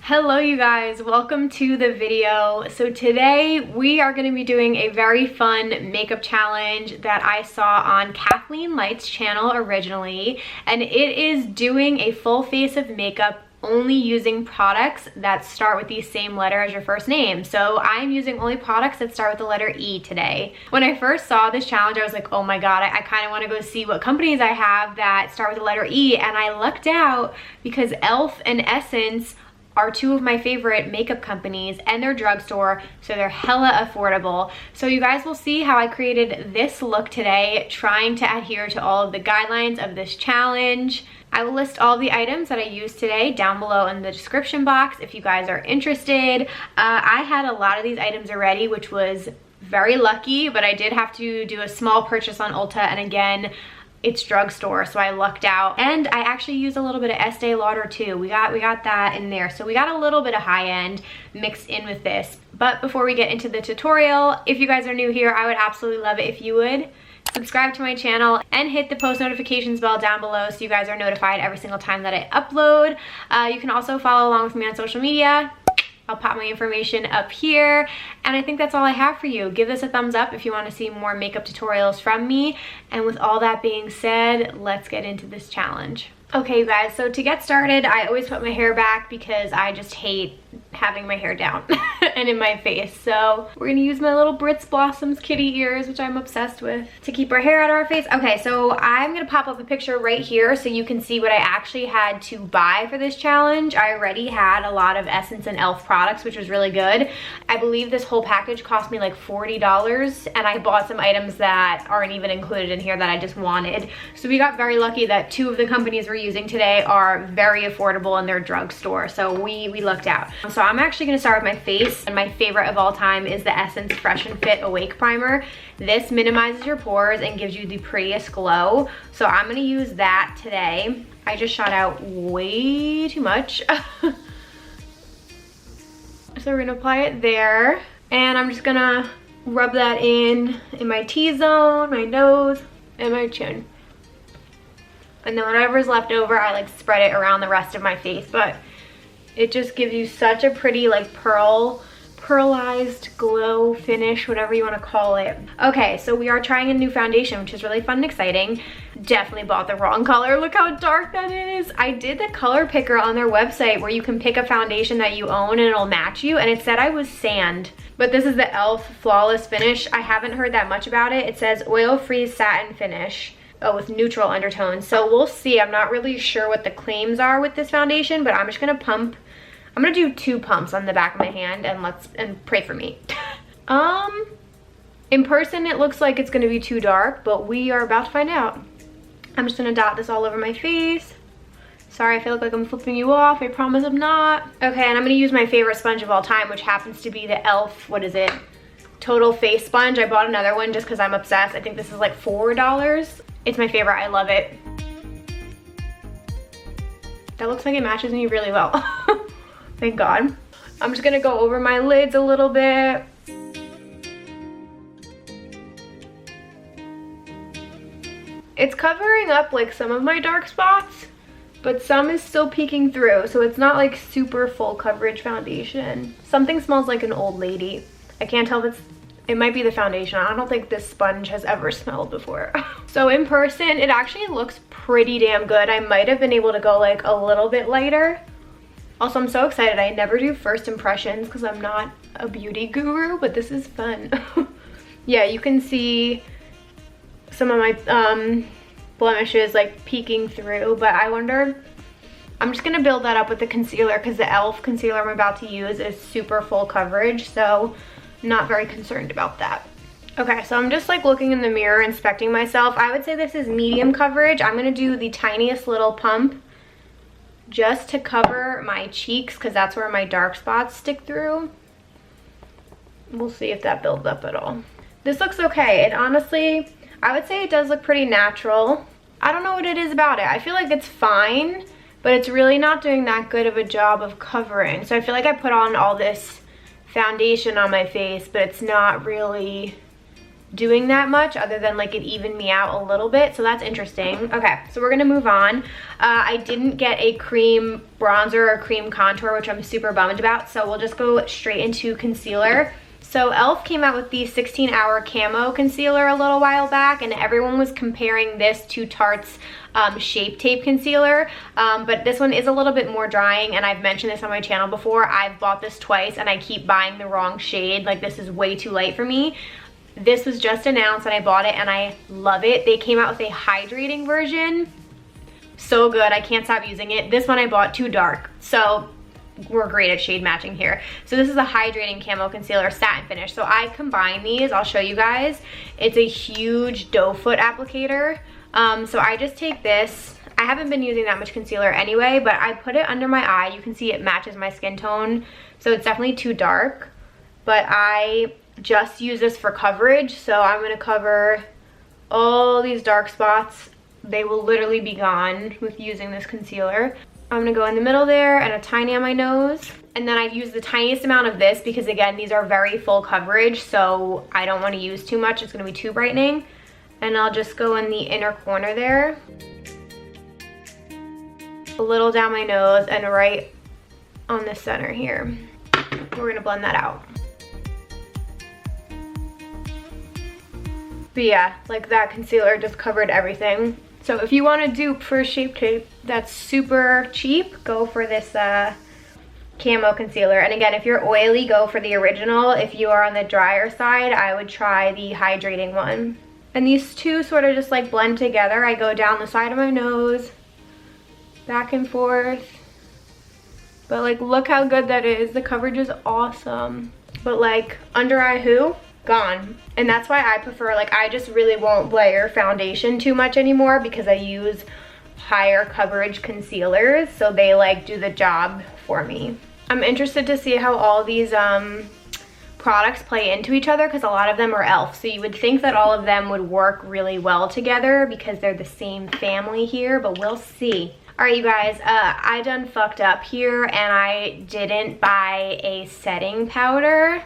Hello you guys, welcome to the video. So today we are going to be doing a very fun makeup challenge that I saw on Kathleenlights channel originally, and it is doing a full face of makeup only using products that start with the same letter as your first name. So I'm using only products that start with the letter E today. When I first saw this challenge, I was like, oh my god, I kind of want to go see what companies I have that start with the letter E, and I lucked out because E.L.F and Essence are two of my favorite makeup companies, and they're drugstore, so they're hella affordable. So you guys will see how I created this look today, trying to adhere to all of the guidelines of this challenge. I will list all the items that I used today down below in the description box if you guys are interested. I had a lot of these items already, which was very lucky, but I did have to do a small purchase on Ulta, and again, it's drugstore, so I lucked out. And I actually used a little bit of Estée Lauder too. We got that in there. So we got a little bit of high-end mixed in with this. But before we get into the tutorial, if you guys are new here, I would absolutely love it if you would subscribe to my channel and hit the post notifications bell down below so you guys are notified every single time that I upload. You can also follow along with me on social media. I'll pop my information up here, and I think that's all I have for you. Give this a thumbs up if you want to see more makeup tutorials from me, and with all that being said, let's get into this challenge. Okay you guys, so to get started, I always put my hair back because I just hate having my hair down and in my face. So we're gonna use my little Brits Blossoms kitty ears, which I'm obsessed with, to keep our hair out of our face. Okay, so I'm gonna pop up a picture right here so you can see what I actually had to buy for this challenge. I already had a lot of Essence and E.L.F products, which was really good. I believe this whole package cost me like $40, and I bought some items that aren't even included in here that I just wanted. So we got very lucky that two of the companies we're using today are very affordable and they're drugstore, so we lucked out. So I'm actually going to start with my face, and my favorite of all time is the Essence Fresh and Fit Awake Primer. This minimizes your pores and gives you the prettiest glow, so I'm going to use that today. I just shot out way too much. So we're going to apply it there, and I'm just going to rub that in my T-zone, my nose, and my chin. And then whatever's left over, I like spread it around the rest of my face, but it just gives you such a pretty like pearlized glow finish, whatever you want to call it. Okay, so we are trying a new foundation, which is really fun and exciting. Definitely bought the wrong color. Look how dark that is. I did the color picker on their website where you can pick a foundation that you own and it'll match you, and it said I was sand. But this is the E.L.F Flawless Finish. I haven't heard that much about it. It says oil-free satin finish. Oh, with neutral undertones. So we'll see. I'm not really sure what the claims are with this foundation, but I'm just gonna pump. I'm gonna do 2 pumps on the back of my hand, and pray for me. In person it looks like it's gonna be too dark, but we are about to find out. I'm just gonna dot this all over my face. Sorry if I look like I'm flipping you off. I promise I'm not. Okay, and I'm gonna use my favorite sponge of all time, which happens to be the E.L.F, what is it? Total Face Sponge. I bought another one just because I'm obsessed. I think this is like $4. It's my favorite. I love it. That looks like it matches me really well. Thank God. I'm just gonna go over my lids a little bit. It's covering up like some of my dark spots, but some is still peeking through, so it's not like super full coverage foundation. Something smells like an old lady. I can't tell if it might be the foundation. I don't think this sponge has ever smelled before. So in person, it actually looks pretty damn good. I might have been able to go like a little bit lighter. Also, I'm so excited. I never do first impressions because I'm not a beauty guru, but this is fun. Yeah, you can see some of my blemishes like peeking through, but I wonder, I'm just gonna build that up with the concealer because the E.L.F concealer I'm about to use is super full coverage, so not very concerned about that. Okay, so I'm just like looking in the mirror, inspecting myself. I would say this is medium coverage. I'm gonna do the tiniest little pump just to cover my cheeks because that's where my dark spots stick through. We'll see if that builds up at all. This looks okay. It honestly, I would say it does look pretty natural. I don't know what it is about it. I feel like it's fine, but it's really not doing that good of a job of covering. So I feel like I put on all this foundation on my face, but it's not really doing that much other than like it evened me out a little bit, so that's interesting. Okay, so we're gonna move on. I didn't get a cream bronzer or cream contour, which I'm super bummed about, so we'll just go straight into concealer. So E.L.F. came out with the 16-hour Camo concealer a little while back, and everyone was comparing this to Tarte's Shape Tape concealer, but this one is a little bit more drying, and I've mentioned this on my channel before. I've bought this twice and I keep buying the wrong shade. Like, this is way too light for me. This was just announced and I bought it and I love it. They came out with a hydrating version. So good, I can't stop using it. This one I bought too dark, so we're great at shade matching here. So this is a hydrating Camo concealer, satin finish. So I combine these, I'll show you guys. It's a huge doe foot applicator. So I just take this. I haven't been using that much concealer anyway, but I put it under my eye. You can see it matches my skin tone, so it's definitely too dark. But I just use this for coverage, so I'm gonna cover all these dark spots. They will literally be gone with using this concealer. I'm gonna go in the middle there and a tiny on my nose. And then I use the tiniest amount of this because, again, these are very full coverage, so I don't want to use too much. It's gonna be too brightening. And I'll just go in the inner corner there. A little down my nose and right on the center here. We're gonna blend that out. But yeah, like that concealer just covered everything. So if you want a dupe for Shape Tape that's super cheap, go for this Camo concealer. And again, if you're oily, go for the original. If you are on the drier side, I would try the hydrating one. And these two sort of just like blend together. I go down the side of my nose, back and forth. But like, look how good that is. The coverage is awesome. But like, under eye who? Gone. And that's why I prefer, like, I just really won't layer foundation too much anymore because I use higher coverage concealers, so they like do the job for me. I'm interested to see how all these products play into each other because a lot of them are E.L.F. So you would think that all of them would work really well together because they're the same family here, but we'll see. All right, you guys, I done fucked up here and I didn't buy a setting powder.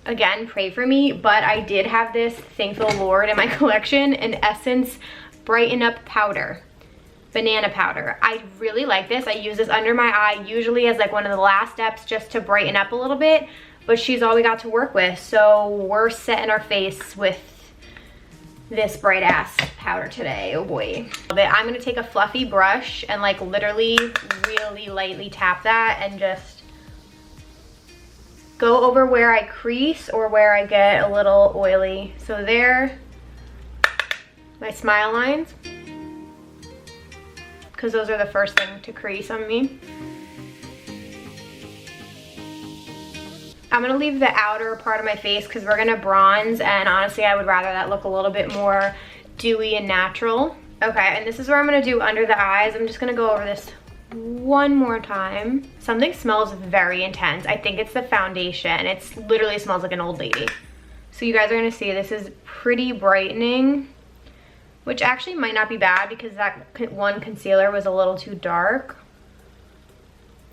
Again, pray for me, but I did have this, thank the Lord, in my collection, an Essence Brighten Up powder, banana powder. I really like this. I use this under my eye usually as like one of the last steps just to brighten up a little bit, but she's all we got to work with, so we're setting our face with this bright ass powder today. Oh boy. I'm gonna take a fluffy brush and like literally really lightly tap that and just go over where I crease or where I get a little oily. So there, my smile lines, because those are the first thing to crease on me. I'm gonna leave the outer part of my face because we're gonna bronze, and honestly I would rather that look a little bit more dewy and natural. Okay, and this is where I'm gonna do under the eyes. I'm just gonna go over this one more time. Something smells very intense. I think it's the foundation. It literally smells like an old lady. So you guys are gonna see this is pretty brightening, which actually might not be bad because that one concealer was a little too dark.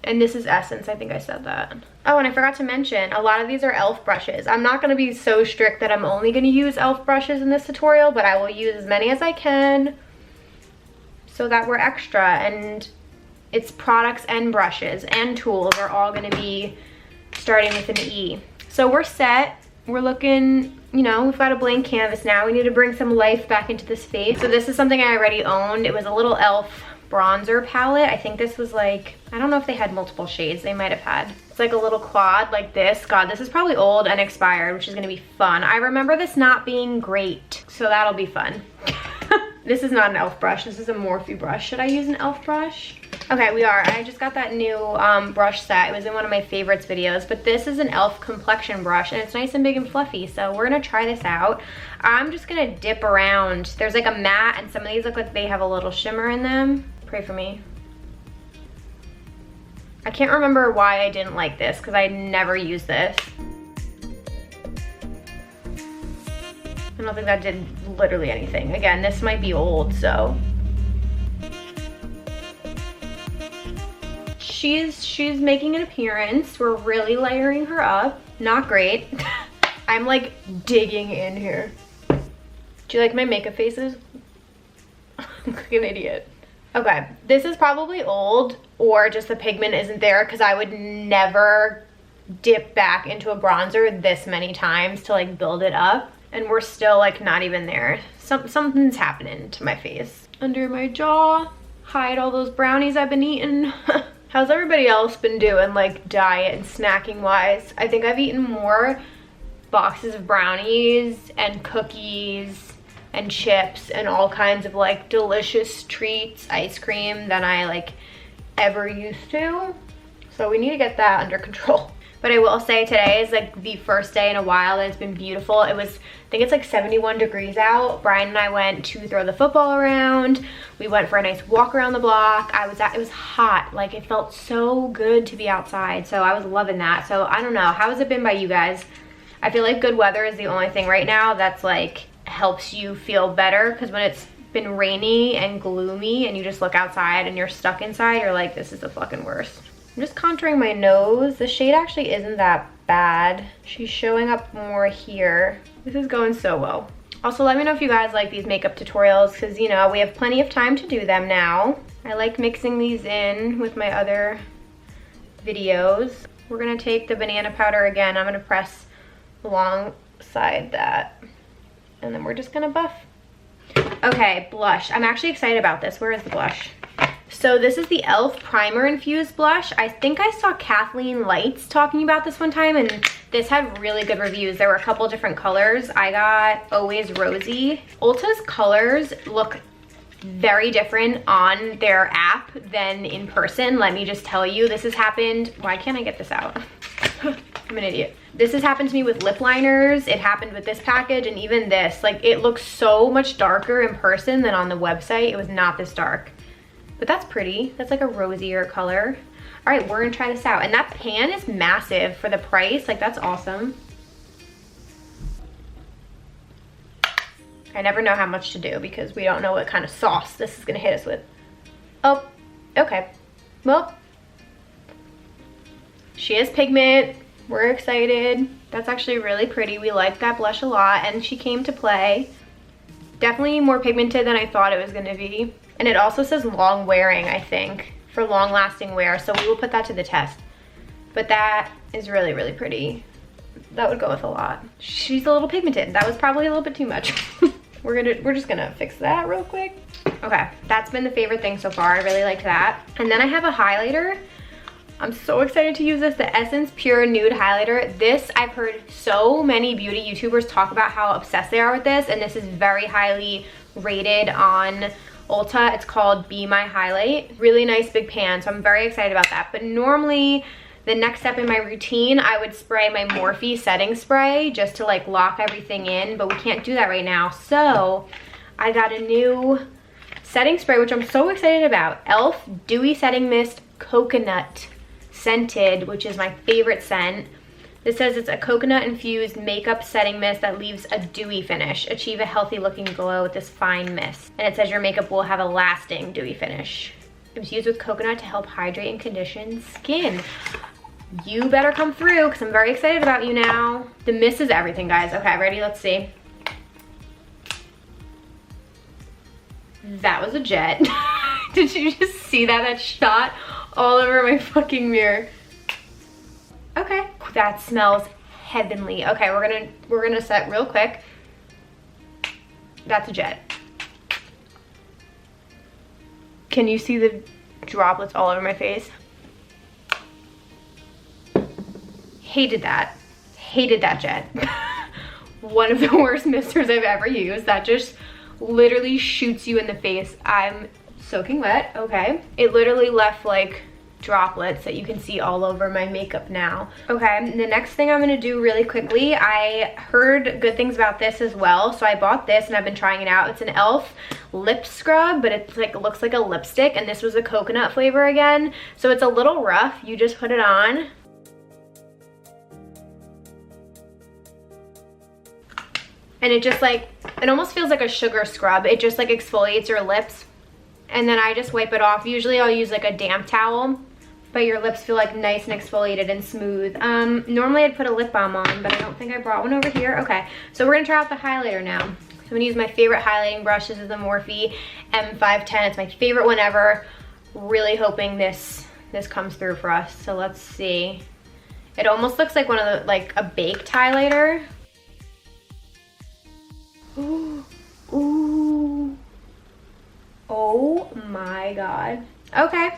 And this is Essence, I think I said that. Oh, and I forgot to mention, a lot of these are E.L.F. brushes. I'm not gonna be so strict that I'm only gonna use E.L.F. brushes in this tutorial, but I will use as many as I can so that we're extra. And it's products and brushes and tools are all gonna be starting with an E. So we're set. We're looking, you know, we've got a blank canvas now. We need to bring some life back into this face. So this is something I already owned. It was a little E.L.F. bronzer palette. I think this was like, I don't know if they had multiple shades. They might have had. It's like a little quad like this. God, this is probably old and expired, which is gonna be fun. I remember this not being great, so that'll be fun. This is not an E.L.F. brush. This is a Morphe brush. Should I use an E.L.F. brush? Okay, we are. I just got that new brush set. It was in one of my favorites videos, but this is an E.L.F. complexion brush, and it's nice and big and fluffy, so we're gonna try this out. I'm just gonna dip around. There's like a matte, and some of these look like they have a little shimmer in them. Pray for me. I can't remember why I didn't like this, because I never used this. I don't think that did literally anything. Again, this might be old, so. She's making an appearance. We're really layering her up. Not great. I'm like digging in here. Do you like my makeup faces? I'm like an idiot. Okay, this is probably old or just the pigment isn't there because I would never dip back into a bronzer this many times to like build it up. And we're still like not even there. Something's happening to my face. Under my jaw, hide all those brownies I've been eating. How's everybody else been doing like diet and snacking wise? I think I've eaten more boxes of brownies and cookies and chips and all kinds of like delicious treats, ice cream than I like ever used to. So we need to get that under control. But I will say today is like the first day in a while that it's been beautiful. It was, I think it's like 71 degrees out. Brian and I went to throw the football around. We went for a nice walk around the block. It was hot. Like it felt so good to be outside. So I was loving that. So I don't know. How has it been by you guys? I feel like good weather is the only thing right now that's like helps you feel better. Because when it's been rainy and gloomy and you just look outside and you're stuck inside, you're like, this is the fucking worst. I'm just contouring my nose. The shade actually isn't that bad. She's showing up more here. This is going so well. Also, let me know if you guys like these makeup tutorials because, you know, we have plenty of time to do them now. I like mixing these in with my other videos. We're gonna take the banana powder again. I'm gonna press alongside that. And then we're just gonna buff. Okay, blush. I'm actually excited about this. Where is the blush? So this is the E.L.F. Primer Infused Blush. I think I saw Kathleenlights talking about this one time and this had really good reviews. There were a couple different colors. I got Always Rosy. Ulta's colors look very different on their app than in person. Let me just tell you, this has happened. Why can't I get this out? I'm an idiot. This has happened to me with lip liners. It happened with this package and even this. Like it looks so much darker in person than on the website. It was not this dark. But that's pretty. That's like a rosier color. All right, we're gonna try this out. And that pan is massive for the price. Like that's awesome. I never know how much to do because we don't know what kind of sauce this is gonna hit us with. Oh, okay. Well, she has pigment. We're excited. That's actually really pretty. We like that blush a lot and she came to play. Definitely more pigmented than I thought it was gonna be. And it also says long wearing, I think, for long lasting wear. So we will put that to the test. But that is really, really pretty. That would go with a lot. She's a little pigmented. That was probably a little bit too much. We're just gonna fix that real quick. Okay, that's been the favorite thing so far. I really liked that. And then I have a highlighter. I'm so excited to use this, the Essence Pure Nude Highlighter. This, I've heard so many beauty YouTubers talk about how obsessed they are with this, and this is very highly rated on Ulta. It's called Be My Highlight. Really nice big pan, so I'm very excited about that. But normally, the next step in my routine, I would spray my Morphe setting spray just to like lock everything in, but we can't do that right now. So I got a new setting spray, which I'm so excited about. E.L.F. Dewy Setting Mist Coconut Scented, which is my favorite scent. This says it's a coconut infused makeup setting mist that leaves a dewy finish. Achieve a healthy looking glow with this fine mist. And it says your makeup will have a lasting dewy finish. It was used with coconut to help hydrate and condition skin. You better come through because I'm very excited about you now. The mist is everything, guys. Okay, ready? Let's see. That was a jet. Did you just see that? That shot all over my fucking mirror. Okay, that smells heavenly. Okay, we're gonna set real quick. That's a jet. Can you see the droplets all over my face? Hated that. Hated that jet. One of the worst misters I've ever used. That just literally shoots you in the face. I'm soaking wet. Okay. It literally left like droplets that you can see all over my makeup now. Okay, the next thing I'm gonna do really quickly, I heard good things about this as well, so I bought this and I've been trying it out. It's an E.L.F. lip scrub, but it's like, it looks like a lipstick, and this was a coconut flavor again, so it's a little rough. You just put it on. And it just like, it almost feels like a sugar scrub. It just like exfoliates your lips. And then I just wipe it off. Usually I'll use like a damp towel but your lips feel like nice and exfoliated and smooth. Normally I'd put a lip balm on, but I don't think I brought one over here. Okay, so we're gonna try out the highlighter now. So I'm gonna use my favorite highlighting brush. This is the Morphe M510. It's my favorite one ever. Really hoping this comes through for us. So let's see. It almost looks like one of the, like a baked highlighter. Ooh, ooh. Oh my God. Okay.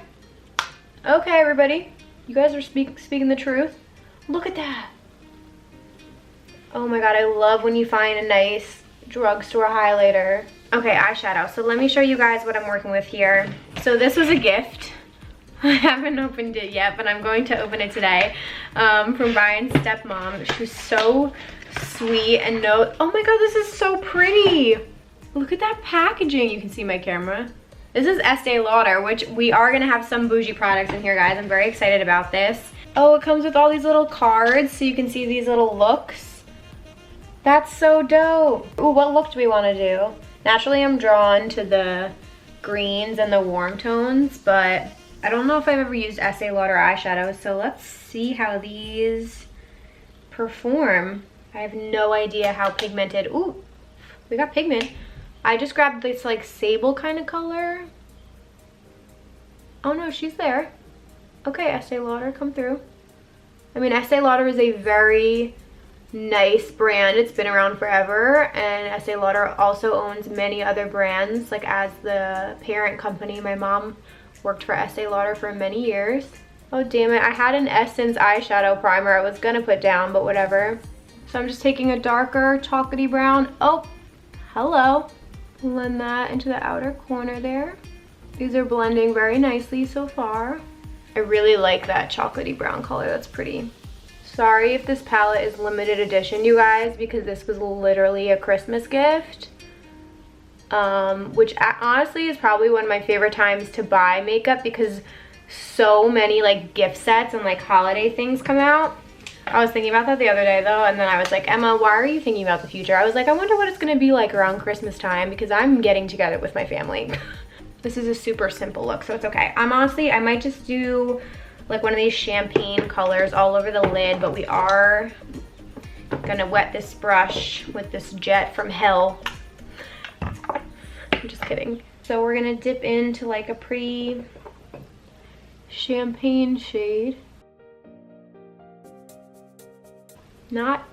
Okay, everybody. You guys are speaking the truth. Look at that. Oh my God, I love when you find a nice drugstore highlighter. Okay, eyeshadow. So let me show you guys what I'm working with here. So this was a gift. I haven't opened it yet, but I'm going to open it today, from Brian's stepmom. She's so sweet and oh my God, this is so pretty. Look at that packaging. You can see my camera. This is Estée Lauder, which we are gonna have some bougie products in here, guys. I'm very excited about this. Oh, it comes with all these little cards so you can see these little looks. That's so dope. Ooh, what look do we wanna do? Naturally, I'm drawn to the greens and the warm tones, but I don't know if I've ever used Estée Lauder eyeshadows, so let's see how these perform. I have no idea how pigmented. Ooh, we got pigment. I just grabbed this like sable kind of color. Oh no, she's there. Okay, Estée Lauder, come through. I mean, Estée Lauder is a very nice brand. It's been around forever, and Estée Lauder also owns many other brands, like as the parent company. My mom worked for Estée Lauder for many years. Oh damn it, I had an Essence eyeshadow primer I was gonna put down, but whatever. So I'm just taking a darker chocolatey brown. Oh, hello. Blend that into the outer corner there. These are blending very nicely so far. I really like that chocolatey brown color. That's pretty. Sorry if this palette is limited edition, you guys, because this was literally a Christmas gift. Which honestly is probably one of my favorite times to buy makeup, because so many like gift sets and like holiday things come out. I was thinking about that the other day though, and then I was like, Emma, why are you thinking about the future? I was like, I wonder what it's gonna be like around Christmas time, because I'm getting together with my family. This is a super simple look, so it's okay. I might just do like one of these champagne colors all over the lid, but we are gonna wet this brush with this jet from hell. I'm just kidding. So we're gonna dip into like a pretty champagne shade. Not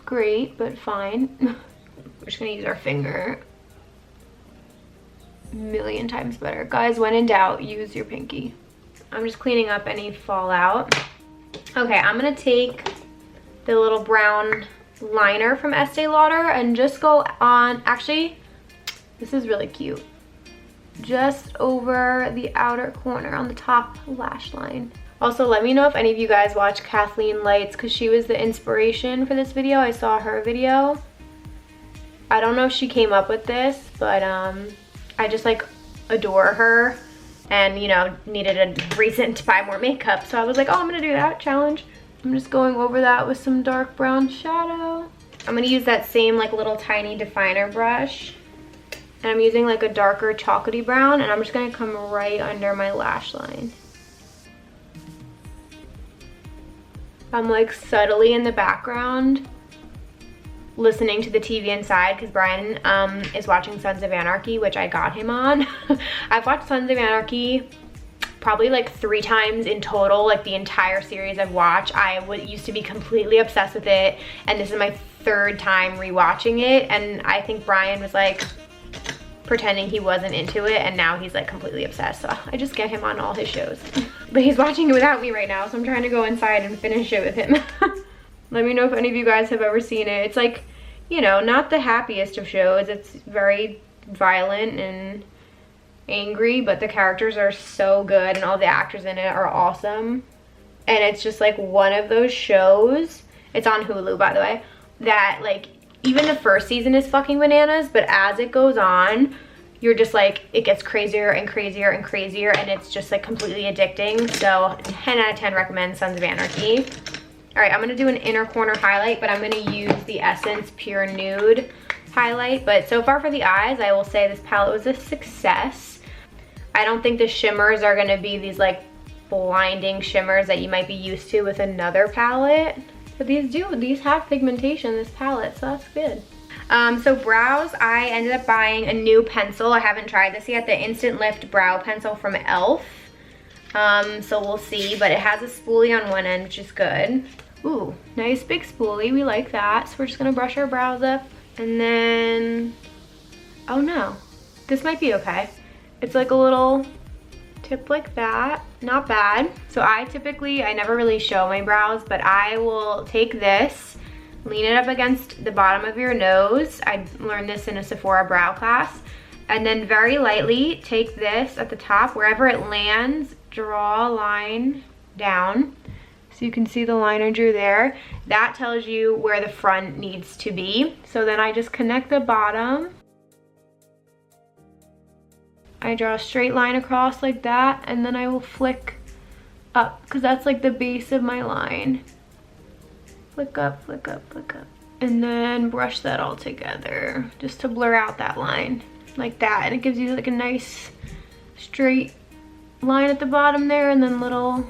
great, but fine. We're just gonna use our finger. A million times better. Guys, when in doubt, use your pinky. I'm just cleaning up any fallout. Okay, I'm gonna take the little brown liner from Estée Lauder and just go on, actually, this is really cute. Just over the outer corner on the top lash line. Also, let me know if any of you guys watch Kathleenlights, because she was the inspiration for this video. I saw her video. I don't know if she came up with this, but I just like adore her, and you know, needed a reason to buy more makeup. So I was like, oh, I'm gonna do that challenge. I'm just going over that with some dark brown shadow. I'm gonna use that same like little tiny definer brush, and I'm using like a darker chocolatey brown, and I'm just gonna come right under my lash line. I'm like subtly in the background listening to the TV inside, because Brian is watching Sons of Anarchy, which I got him on. I've watched Sons of Anarchy probably like 3 times in total, like the entire series I've watched. I used to be completely obsessed with it, and this is my 3rd time rewatching it, and I think Brian was like pretending he wasn't into it, and now he's like completely obsessed, so I just get him on all his shows. But he's watching it without me right now, so I'm trying to go inside and finish it with him. Let me know if any of you guys have ever seen it. It's like, you know, not the happiest of shows. It's very violent and angry, but the characters are so good and all the actors in it are awesome. And it's just like one of those shows, it's on Hulu by the way, that like even the first season is fucking bananas, but as it goes on, you're just like, it gets crazier and crazier and crazier, and it's just like completely addicting. So 10 out of 10 recommend Sons of Anarchy. All right, I'm gonna do an inner corner highlight, but I'm gonna use the Essence Pure Nude highlight. But so far for the eyes, I will say this palette was a success. I don't think the shimmers are gonna be these like blinding shimmers that you might be used to with another palette. But these have pigmentation, this palette, so that's good. So brows, I ended up buying a new pencil. I haven't tried this yet, the Instant Lift Brow Pencil from E.L.F. So we'll see, but it has a spoolie on one end, which is good. Ooh, nice big spoolie, we like that. So we're just gonna brush our brows up, and then, oh no, this might be okay. It's like a little tip like that, not bad. So I never really show my brows, but I will take this, lean it up against the bottom of your nose. I learned this in a Sephora brow class. And then very lightly take this at the top, wherever it lands, draw a line down. So you can see the line I drew there. That tells you where the front needs to be. So then I just connect the bottom. I draw a straight line across like that, and then I will flick up, because that's like the base of my line. Flick up, flick up, flick up. And then brush that all together just to blur out that line like that. And it gives you like a nice straight line at the bottom there, and then little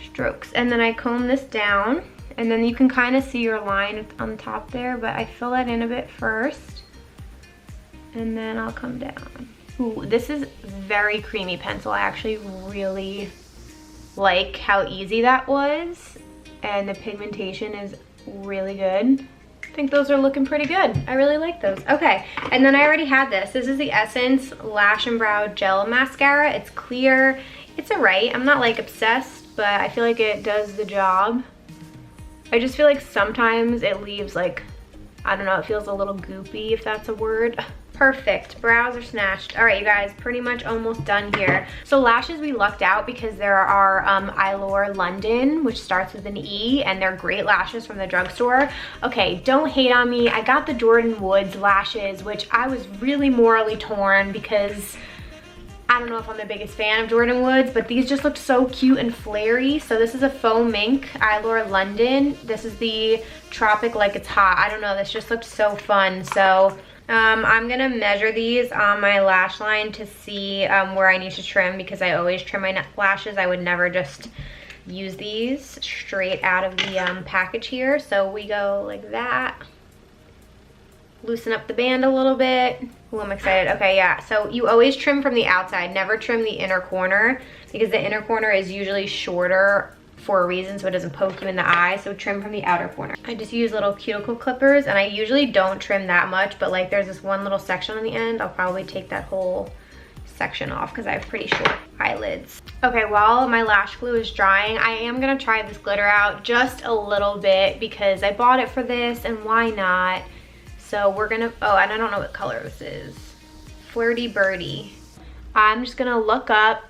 strokes. And then I comb this down, and then you can kind of see your line on top there, but I fill that in a bit first. And then I'll come down. Ooh, this is very creamy pencil. I actually really like how easy that was. And the pigmentation is really good. I think those are looking pretty good. I really like those. Okay, and then I already had this. This is the Essence Lash and Brow Gel Mascara. It's clear. It's alright. I'm not like obsessed, but I feel like it does the job. I just feel like sometimes it leaves like, I don't know, it feels a little goopy, if that's a word. Perfect, brows are snatched. All right, you guys, pretty much almost done here. So lashes, we lucked out because there are Eylure London, which starts with an E, and they're great lashes from the drugstore. Okay, don't hate on me. I got the Jordan Woods lashes, which I was really morally torn because I don't know if I'm the biggest fan of Jordan Woods, but these just looked so cute and flary. So this is a Faux Mink Eylure London. This is the Tropic Like It's Hot. I don't know, this just looked so fun. So I'm gonna measure these on my lash line to see where I need to trim, because I always trim my lashes. I would never just use these straight out of the package here. So we go like that. Loosen up the band a little bit. Ooh, I'm excited. Okay, yeah, so you always trim from the outside, never trim the inner corner, because the inner corner is usually shorter for a reason, so it doesn't poke you in the eye. So trim from the outer corner. I just use little cuticle clippers, and I usually don't trim that much, but like there's this one little section on the end. I'll probably take that whole section off because I have pretty short eyelids. Okay, while my lash glue is drying, I am gonna try this glitter out just a little bit because I bought it for this, and why not? So we're gonna, oh, and I don't know what color this is. Flirty Birdy. I'm just gonna look up.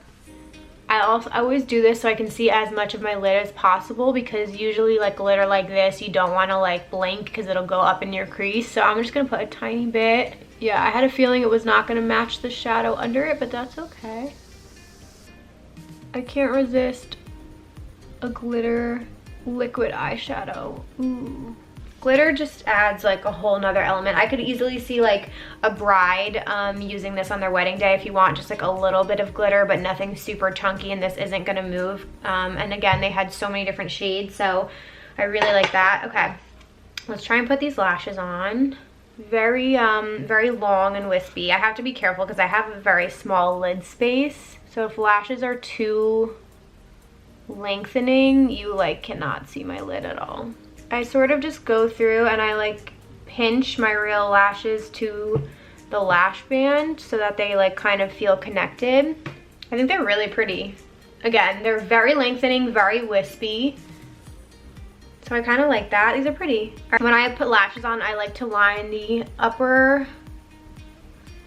I always do this so I can see as much of my lid as possible, because usually like glitter like this, you don't want to like blink because it'll go up in your crease. So I'm just gonna put a tiny bit. Yeah, I had a feeling it was not gonna match the shadow under it, but that's okay. I can't resist a glitter liquid eyeshadow. Ooh. Glitter just adds like a whole nother element. I could easily see like a bride using this on their wedding day if you want just like a little bit of glitter, but nothing super chunky, and this isn't gonna move. And again, they had so many different shades, so I really like that. Okay, let's try and put these lashes on. Very long and wispy. I have to be careful because I have a very small lid space. So if lashes are too lengthening, you like cannot see my lid at all. I sort of just go through and I like pinch my real lashes to the lash band so that they like kind of feel connected. I think they're really pretty. Again, they're very lengthening, very wispy. So I kind of like that. These are pretty. When I put lashes on, I like to line the upper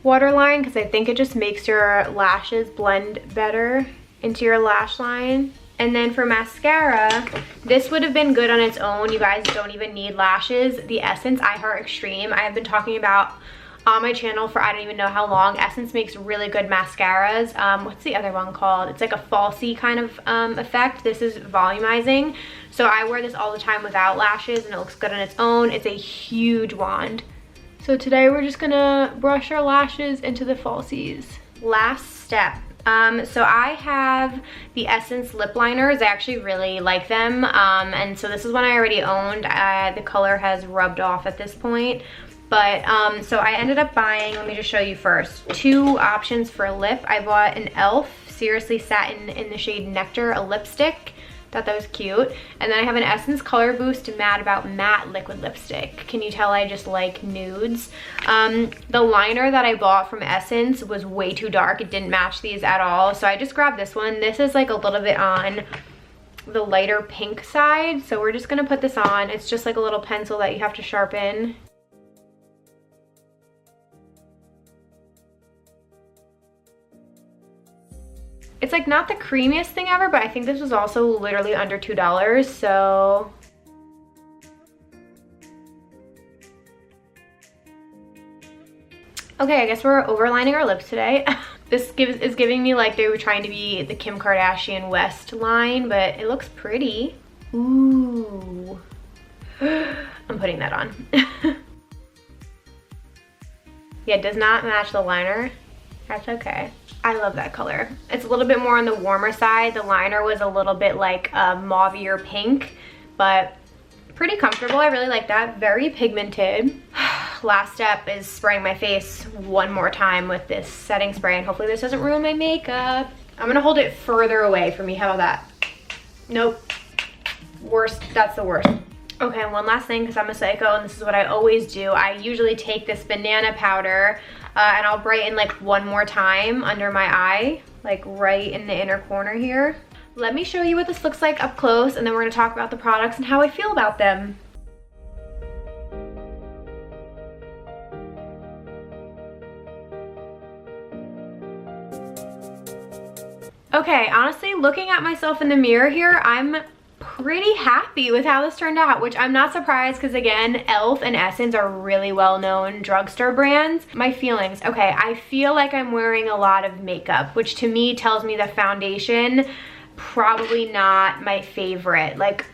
waterline because I think it just makes your lashes blend better into your lash line. And then for mascara, this would have been good on its own. You guys don't even need lashes. The Essence I Heart Extreme, I have been talking about on my channel for I don't even know how long. Essence makes really good mascaras. What's the other one called? It's like a falsy kind of effect. This is volumizing. So I wear this all the time without lashes and it looks good on its own. It's a huge wand. So today we're just gonna brush our lashes into the falsies. Last step. So I have the Essence lip liners. I actually really like them. And so this is one I already owned. The color has rubbed off at this point. But so I ended up buying, let me just show you first, 2 options for lip. I bought an E.L.F. Seriously Satin in the shade Nectar, a lipstick. Thought that was cute. And then I have an Essence Color Boost Mad About Matte liquid lipstick. Can you tell I just like nudes? The liner that I bought from Essence was way too dark. It didn't match these at all. So I just grabbed this one. This is like a little bit on the lighter pink side. So we're just gonna put this on. It's just like a little pencil that you have to sharpen. It's like not the creamiest thing ever, but I think this was also literally under $2, so. Okay, I guess we're overlining our lips today. This is giving me like they were trying to be the Kim Kardashian West line, but it looks pretty. Ooh. I'm putting that on. Yeah, it does not match the liner. That's okay. I love that color. It's a little bit more on the warmer side. The liner was a little bit like a mauvier pink, but pretty comfortable. I really like that. Very pigmented. Last step is spraying my face one more time with this setting spray, and hopefully this doesn't ruin my makeup. I'm gonna hold it further away from me. How about that? Nope. Worst. That's the worst. Okay, one last thing, because I'm a psycho and this is what I always do. I usually take this banana powder and I'll brighten like one more time under my eye, like right in the inner corner here. Let me show you what this looks like up close, and then we're gonna talk about the products and how I feel about them. Okay, honestly, looking at myself in the mirror here, I'm pretty happy with how this turned out, which I'm not surprised because again, E.L.F. and Essence are really well-known drugstore brands. My feelings, okay, I feel like I'm wearing a lot of makeup, which to me tells me the foundation, probably not my favorite. Like,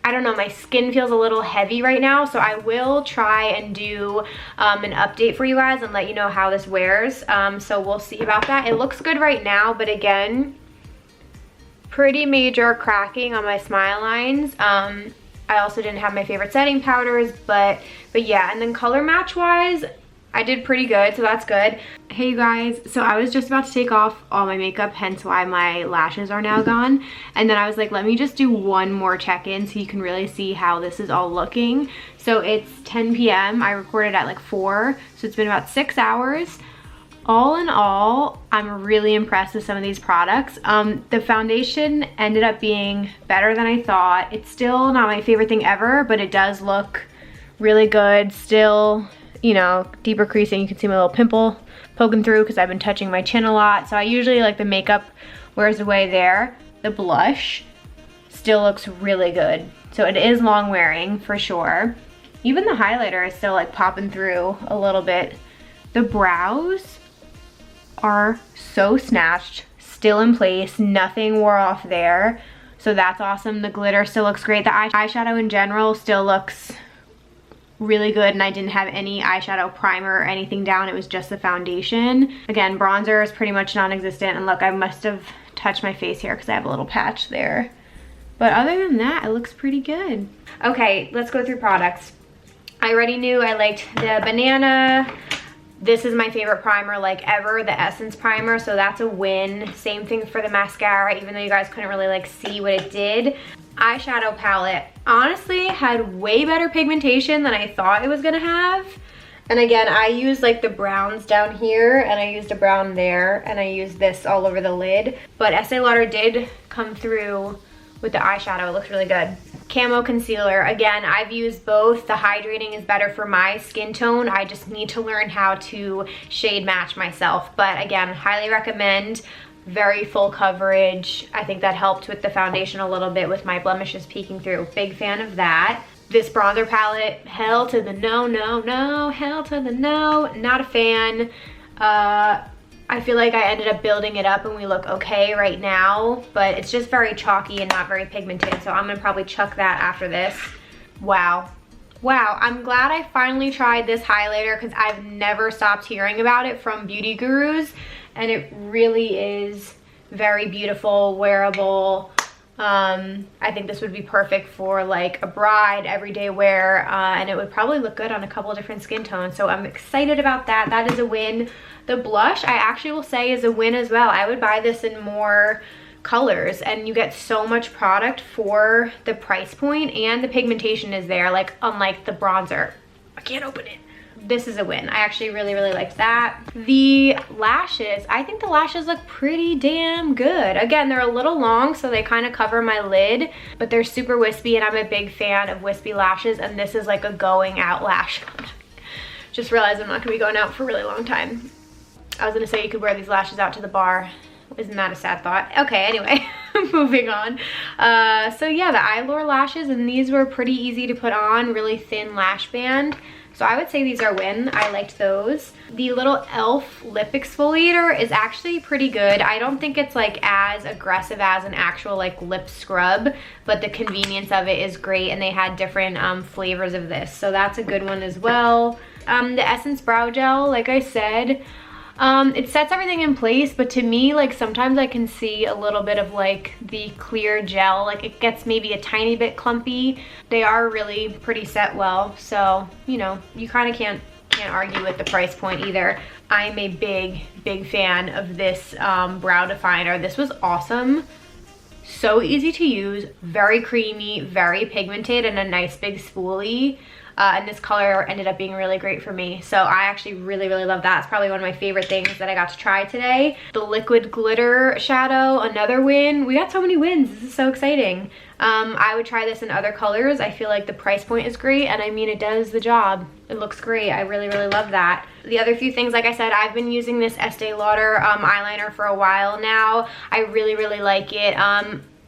I don't know, my skin feels a little heavy right now, so I will try and do an update for you guys and let you know how this wears. So we'll see about that. It looks good right now, but again, pretty major cracking on my smile lines. I also didn't have my favorite setting powders, but yeah, and then color match wise, I did pretty good, so that's good. Hey you guys, so I was just about to take off all my makeup, hence why my lashes are now gone. And then I was like, let me just do one more check-in so you can really see how this is all looking. So it's 10 p.m. I recorded at like 4, so it's been about 6 hours. All in all, I'm really impressed with some of these products. The foundation ended up being better than I thought. It's still not my favorite thing ever, but it does look really good. Still, you know, deeper creasing. You can see my little pimple poking through because I've been touching my chin a lot. So I usually like the makeup wears away there. The blush still looks really good. So it is long wearing for sure. Even the highlighter is still like popping through a little bit. The brows are so snatched, still in place, nothing wore off there, so that's awesome. The glitter still looks great. The eyeshadow in general still looks really good, and I didn't have any eyeshadow primer or anything down. It was just the foundation. Again, bronzer is pretty much non-existent, and look, I must have touched my face here because I have a little patch there, but other than that, it looks pretty good. Okay, let's go through products. I already knew I liked the banana. This is my favorite primer like ever, the Essence primer, so that's a win. Same thing for the mascara, even though you guys couldn't really like see what it did. Eyeshadow palette honestly had way better pigmentation than I thought it was gonna have. And again, I used like the browns down here, and I used a brown there, and I used this all over the lid. But Estée Lauder did come through with the eyeshadow. It looks really good. Camo concealer, again, I've used both. The hydrating is better for my skin tone. I just need to learn how to shade match myself. But again, highly recommend. Very full coverage. I think that helped with the foundation a little bit with my blemishes peeking through. Big fan of that. This bronzer palette, hell to the no, no, no, hell to the no. Not a fan. I feel like I ended up building it up and we look okay right now, but it's just very chalky and not very pigmented, so I'm gonna probably chuck that after this. Wow. Wow, I'm glad I finally tried this highlighter because I've never stopped hearing about it from beauty gurus, and it really is very beautiful, wearable. I think this would be perfect for like a bride, everyday wear, and it would probably look good on a couple of different skin tones. So I'm excited about that. That is a win. The blush, I actually will say, is a win as well. I would buy this in more colors, and you get so much product for the price point, and the pigmentation is there, like unlike the bronzer. I can't open it. This is a win. I actually really liked that. The lashes, I think the lashes look pretty damn good. Again, they're a little long, so they kind of cover my lid, but they're super wispy, and I'm a big fan of wispy lashes, and this is like a going out lash. Just realized I'm not gonna be going out for a really long time. I was gonna say you could wear these lashes out to the bar. Isn't that a sad thought? Okay, anyway, moving on. So yeah, the Eylure lashes, and these were pretty easy to put on, really thin lash band. So I would say these are win. I liked those. The little E.L.F. lip exfoliator is actually pretty good. I don't think it's like as aggressive as an actual like lip scrub, but the convenience of it is great, and they had different flavors of this. So that's a good one as well. The Essence Brow Gel, like I said, it sets everything in place, but to me, like sometimes I can see a little bit of like the clear gel, like it gets maybe a tiny bit clumpy. They are really pretty set well, so you know, you kind of can't argue with the price point either. I'm a big fan of this brow definer. This was awesome. So easy to use, very creamy, very pigmented, and a nice big spoolie. And this color ended up being really great for me. So I actually really love that. It's probably one of my favorite things that I got to try today. The liquid glitter shadow, another win. We got so many wins. This is so exciting. I would try this in other colors. I feel like the price point is great, and I mean, it does the job. It looks great. I really love that. The other few things, like I said, I've been using this Estée Lauder eyeliner for a while now. I really like it.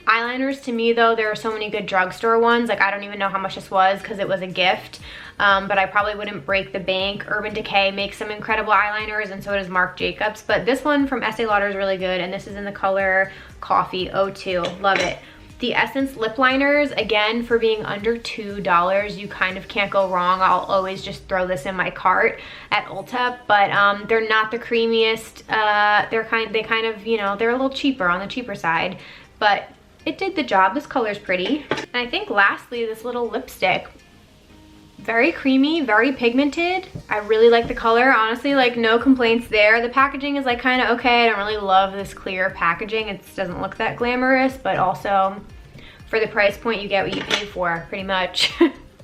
Eyeliners, to me though, there are so many good drugstore ones. Like I don't even know how much this was because it was a gift, but I probably wouldn't break the bank. Urban Decay makes some incredible eyeliners, and so does Marc Jacobs, but this one from Estee Lauder is really good, and this is in the color Coffee 02. Love it. The Essence lip liners, again, for being under $2, you kind of can't go wrong. I'll always just throw this in my cart at Ulta, but they're not the creamiest. They kind of, you know, they're a little cheaper, on the cheaper side, but it did the job. This color's pretty. And I think lastly, this little lipstick, very creamy, very pigmented. I really like the color. Honestly, like no complaints there. The packaging is like kind of okay. I don't really love this clear packaging. It doesn't look that glamorous, but also for the price point, you get what you pay for, pretty much.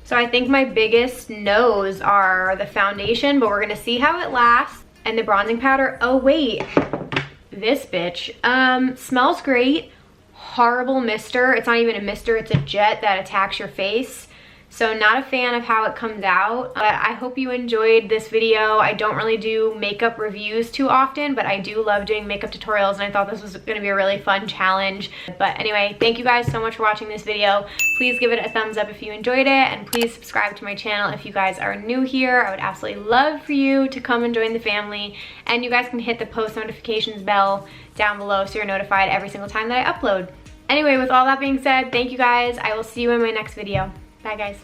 So I think my biggest no's are the foundation, but we're gonna see how it lasts, and the bronzing powder. Oh wait, this bitch smells great. Horrible mister. It's not even a mister, it's a jet that attacks your face. So not a fan of how it comes out, but I hope you enjoyed this video. I don't really do makeup reviews too often, but I do love doing makeup tutorials, and I thought this was gonna be a really fun challenge. But anyway, thank you guys so much for watching this video. Please give it a thumbs up if you enjoyed it, and please subscribe to my channel if you guys are new here. I would absolutely love for you to come and join the family, and you guys can hit the post notifications bell down below so you're notified every single time that I upload. Anyway, with all that being said, thank you guys. I will see you in my next video. Bye guys.